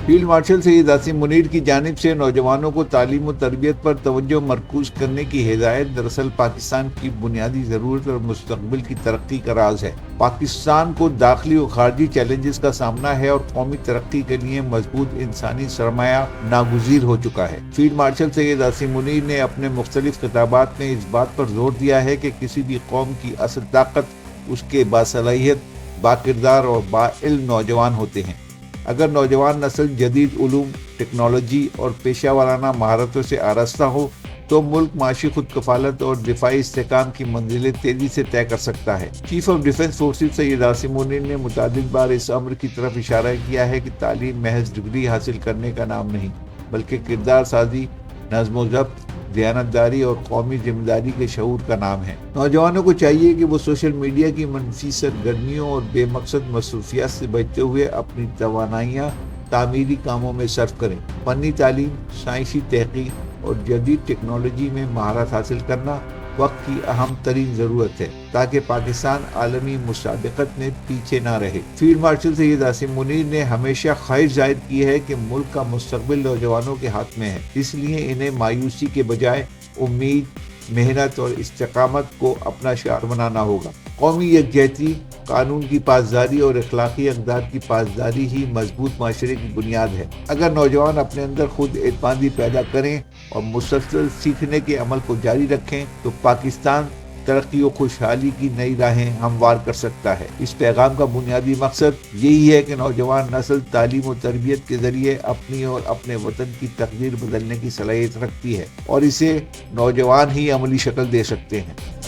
Field marshal Syed Asim Munir کی جانب سے نوجوانوں کو تعلیم و تربیت پر توجہ مرکوز کرنے کی ہدایت دراصل پاکستان کی بنیادی ضرورت اور مستقبل کی ترقی کا راز ہے۔ پاکستان کو داخلی و خارجی چیلنجز کا سامنا ہے اور قومی ترقی کے لیے مضبوط انسانی سرمایہ ناگزیر ہو چکا ہے۔ فیلڈ مارشل سید عاصم منیر نے اپنے مختلف خطابات میں اس بات پر زور دیا ہے کہ کسی بھی قوم کی اصل طاقت اس کے باصلاحیت، باکردار اور باعلم نوجوان ہوتے ہیں۔ اگر نوجوان نسل جدید علوم، ٹیکنالوجی اور پیشہ ورانہ مہارتوں سے آراستہ ہو تو ملک معاشی خود کفالت اور دفاعی استحکام کی منزلیں تیزی سے طے کر سکتا ہے۔ Chief of defence forces Syed Asim Munir نے متعدد بار اس امر کی طرف اشارہ کیا ہے کہ تعلیم محض ڈگری حاصل کرنے کا نام نہیں، بلکہ کردار سازی، نظم و ضبط، دیانتداری اور قومی ذمہ داری کے شعور کا نام ہے۔ نوجوانوں کو چاہیے کہ وہ سوشل میڈیا کی منفی سرگرمیوں اور بے مقصد مصروفیات سے بچتے ہوئے اپنی توانائیاں تعمیری کاموں میں صرف کریں۔ فنی تعلیم، سائنسی تحقیق اور جدید ٹیکنالوجی میں مہارت حاصل کرنا وقت کی اہم ترین ضرورت ہے تاکہ پاکستان عالمی مسابقت میں پیچھے نہ رہے۔ فیلڈ مارشل سید عاصم منیر نے ہمیشہ خواہش ظاہر کی ہے کہ ملک کا مستقبل نوجوانوں کے ہاتھ میں ہے، اس لیے انہیں مایوسی کے بجائے امید، محنت اور استقامت کو اپنا شعار بنانا ہوگا۔ قومی یکجہتی، قانون کی پاسداری اور اخلاقی اقدار کی پاسداری ہی مضبوط معاشرے کی بنیاد ہے۔ اگر نوجوان اپنے اندر خود اعتمادی پیدا کریں اور مسلسل سیکھنے کے عمل کو جاری رکھیں تو پاکستان ترقی و خوشحالی کی نئی راہیں ہموار کر سکتا ہے۔ اس پیغام کا بنیادی مقصد یہی ہے کہ نوجوان نسل تعلیم و تربیت کے ذریعے اپنی اور اپنے وطن کی تقدیر بدلنے کی صلاحیت رکھتی ہے اور اسے نوجوان ہی عملی شکل دے سکتے ہیں۔